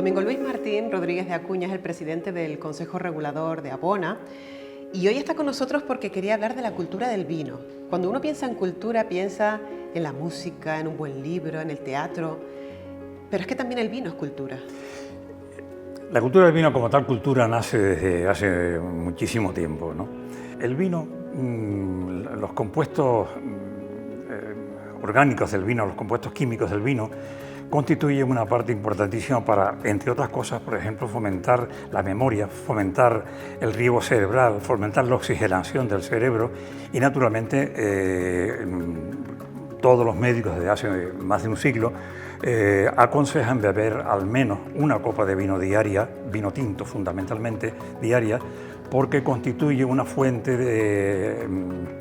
Domingo Luis Martín Rodríguez de Acuña es el presidente del Consejo Regulador de Abona y hoy está con nosotros porque quería hablar de la cultura del vino. Cuando uno piensa en cultura, piensa en la música, en un buen libro, en el teatro, pero es que también el vino es cultura. La cultura del vino como tal cultura nace desde hace muchísimo tiempo, ¿no? El vino, los compuestos orgánicos del vino, los compuestos químicos del vino, constituyen una parte importantísima para, entre otras cosas, por ejemplo, fomentar la memoria, fomentar el riego cerebral, fomentar la oxigenación del cerebro y, naturalmente, todos los médicos desde hace más de un siglo aconsejan beber al menos una copa de vino diaria, vino tinto fundamentalmente diaria, porque constituye una fuente de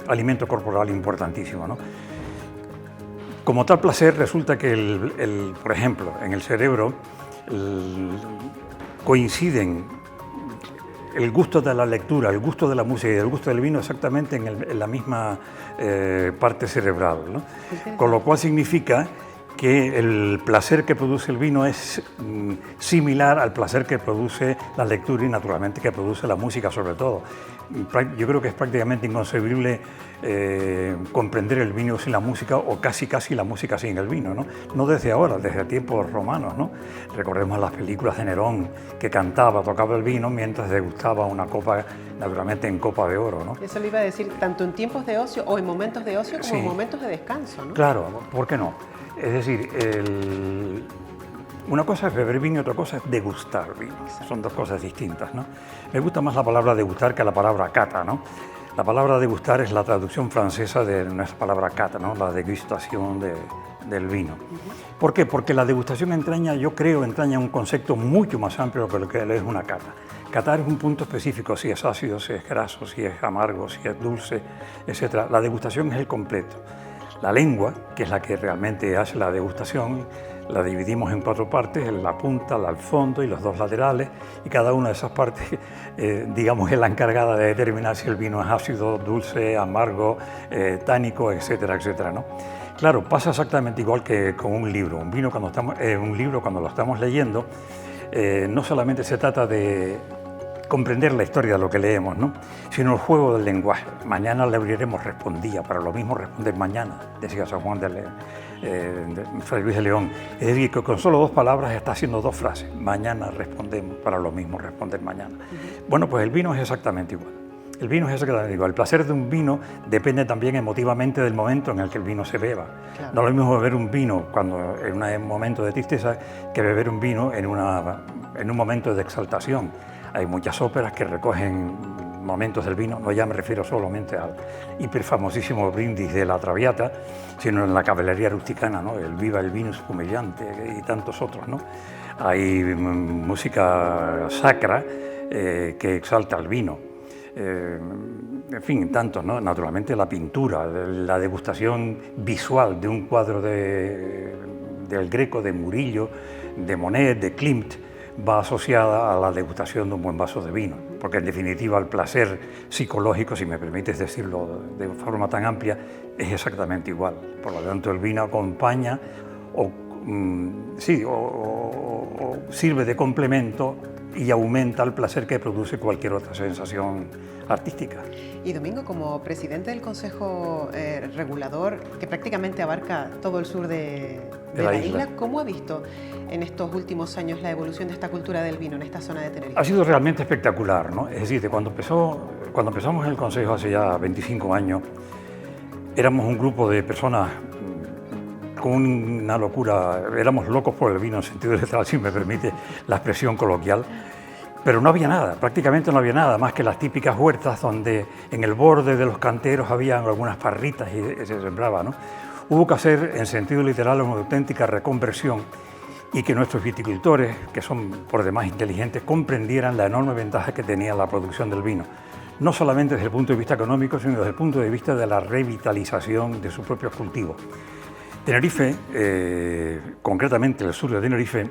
alimento corporal importantísimo, ¿no? Como tal placer, resulta que, por ejemplo, en el cerebro coinciden el gusto de la lectura, el gusto de la música y el gusto del vino exactamente en la misma parte cerebral, ¿no? Con lo cual significa que el placer que produce el vino es similar al placer que produce la lectura y, naturalmente, que produce la música sobre todo. Yo creo que es prácticamente inconcebible comprender el vino sin la música o casi la música sin el vino, ¿no? No desde ahora, desde tiempos romanos, ¿no? Recordemos las películas de Nerón, que cantaba, tocaba el vino mientras degustaba una copa, naturalmente en copa de oro, ¿no? Eso le iba a decir, tanto en tiempos de ocio o en momentos de ocio como en momentos de descanso, ¿no? Claro, ¿por qué no? Es decir, una cosa es beber vino y otra cosa es degustar vino. Son dos cosas distintas, ¿no? Me gusta más la palabra degustar que la palabra cata, ¿no? La palabra degustar es la traducción francesa de nuestra palabra cata, ¿no? La degustación del vino. ¿Por qué? Porque la degustación entraña un concepto mucho más amplio que lo que es una cata. Catar es un punto específico, si es ácido, si es graso, si es amargo, si es dulce, etc. La degustación es el completo. La lengua, que es la que realmente hace la degustación, la dividimos en 4 partes, la punta, el fondo y los 2 laterales, y cada una de esas partes, digamos, es la encargada de determinar si el vino es ácido, dulce, amargo, tánico, etcétera, etcétera, ¿no? Claro, pasa exactamente igual que con un libro. Un libro, cuando lo estamos leyendo, no solamente se trata de comprender la historia de lo que leemos, ¿no? Sino el juego del lenguaje. Mañana le abriremos, respondía, para lo mismo responder mañana, decía San Juan de Fray Luis de León. Es decir, que con solo 2 palabras está haciendo 2 frases. Mañana respondemos, para lo mismo responder mañana. Bueno, pues el vino es exactamente igual. El vino es exactamente igual. El placer de un vino depende también emotivamente del momento en el que el vino se beba. Claro. No es lo mismo beber un vino en un momento de tristeza que beber un vino en un momento de exaltación. Hay muchas óperas que recogen momentos del vino, no ya me refiero solamente al hiperfamosísimo brindis de la Traviata, sino en la caballería rusticana, ¿no? El Viva el vino spumeggiante y tantos otros, ¿no? Hay música sacra que exalta el vino. En fin, tantos, ¿no? Naturalmente la pintura, la degustación visual de un cuadro del Greco, de Murillo, de Monet, de Klimt, va asociada a la degustación de un buen vaso de vino, porque en definitiva el placer psicológico, si me permites decirlo de forma tan amplia, es exactamente igual. Por lo tanto, el vino acompaña o sirve de complemento y aumenta el placer que produce cualquier otra sensación artística. Y Domingo, como presidente del Consejo Regulador, que prácticamente abarca todo el sur de la isla, ¿cómo ha visto en estos últimos años la evolución de esta cultura del vino en esta zona de Tenerife? Ha sido realmente espectacular, ¿no? Es decir, cuando empezamos en el Consejo hace ya 25 años, éramos un grupo de personas con una locura, éramos locos por el vino en sentido literal, si me permite la expresión coloquial, pero no había nada, prácticamente no había nada más que las típicas huertas donde en el borde de los canteros había algunas parritas y se sembraba, ¿no? Hubo que hacer en sentido literal una auténtica reconversión y que nuestros viticultores, que son por demás inteligentes, comprendieran la enorme ventaja que tenía la producción del vino, no solamente desde el punto de vista económico, sino desde el punto de vista de la revitalización de sus propios cultivos. Tenerife, concretamente el sur de Tenerife,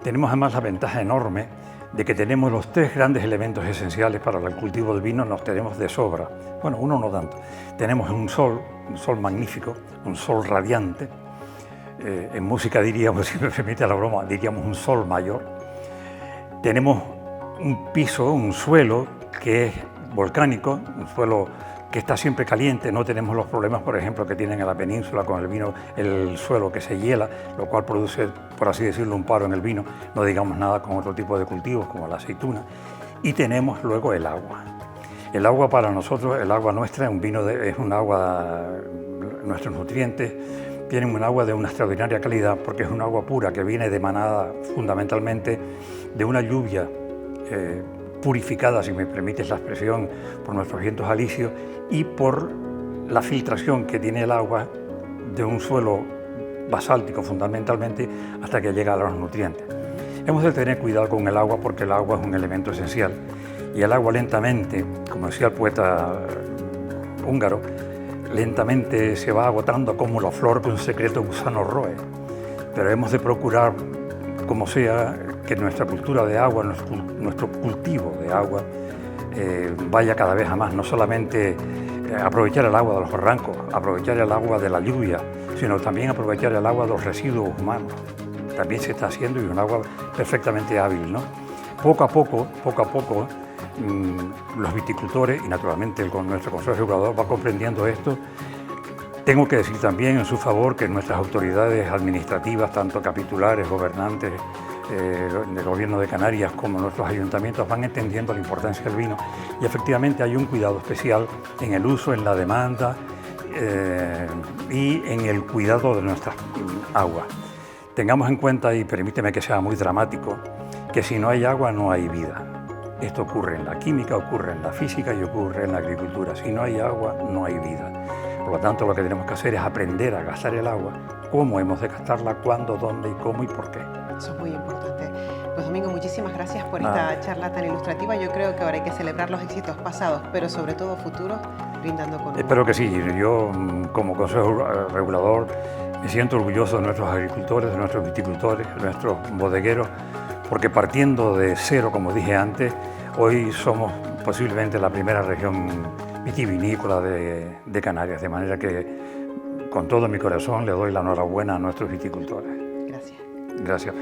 tenemos además la ventaja enorme de que tenemos los 3 grandes elementos esenciales para el cultivo del vino, los tenemos de sobra. Bueno, uno no tanto. Tenemos un sol magnífico, un sol radiante. En música diríamos, si me permite la broma, diríamos un sol mayor. Tenemos un piso, un suelo que es volcánico, un suelo que está siempre caliente, no tenemos los problemas, por ejemplo, que tienen en la península con el vino, el suelo que se hiela, lo cual produce, por así decirlo, un paro en el vino, no digamos nada con otro tipo de cultivos como la aceituna. Y tenemos luego el agua. El agua para nosotros, el agua nuestra, es un agua, nuestros nutrientes tienen un agua de una extraordinaria calidad porque es un agua pura que viene demanada fundamentalmente de una lluvia purificada, si me permites la expresión, por nuestros vientos alisios y por la filtración que tiene el agua de un suelo basáltico fundamentalmente hasta que llega a los nutrientes. Hemos de tener cuidado con el agua porque el agua es un elemento esencial y el agua lentamente, como decía el poeta húngaro, lentamente se va agotando como la flor que un secreto gusano roe, pero hemos de procurar, como sea, que nuestra cultura de agua, nuestro cultivo de agua vaya cada vez a más, no solamente aprovechar el agua de los barrancos, aprovechar el agua de la lluvia, sino también aprovechar el agua de los residuos humanos. También se está haciendo y un agua perfectamente hábil, ¿no? Poco a poco, los viticultores y naturalmente nuestro Consejo Regulador va comprendiendo esto. Tengo que decir también en su favor que nuestras autoridades administrativas, tanto capitulares, gobernantes del Gobierno de Canarias como nuestros ayuntamientos van entendiendo la importancia del vino y efectivamente hay un cuidado especial en el uso, en la demanda y en el cuidado de nuestras aguas. Tengamos en cuenta, y permíteme que sea muy dramático, que si no hay agua no hay vida. Esto ocurre en la química, ocurre en la física y ocurre en la agricultura. Si no hay agua, no hay vida. Por lo tanto, lo que tenemos que hacer es aprender a gastar el agua, cómo hemos de gastarla, cuándo, dónde y cómo y por qué. Eso es muy importante. Pues Domingo, muchísimas gracias por esta charla tan ilustrativa. Yo creo que ahora hay que celebrar los éxitos pasados, pero sobre todo futuros, brindando con... Espero que sí. Yo, como Consejo Regulador, me siento orgulloso de nuestros agricultores, de nuestros viticultores, de nuestros bodegueros, porque partiendo de cero, como dije antes, hoy somos posiblemente la primera región vitivinícola de Canarias, de manera que con todo mi corazón le doy la enhorabuena a nuestros viticultores. Gracias. Gracias.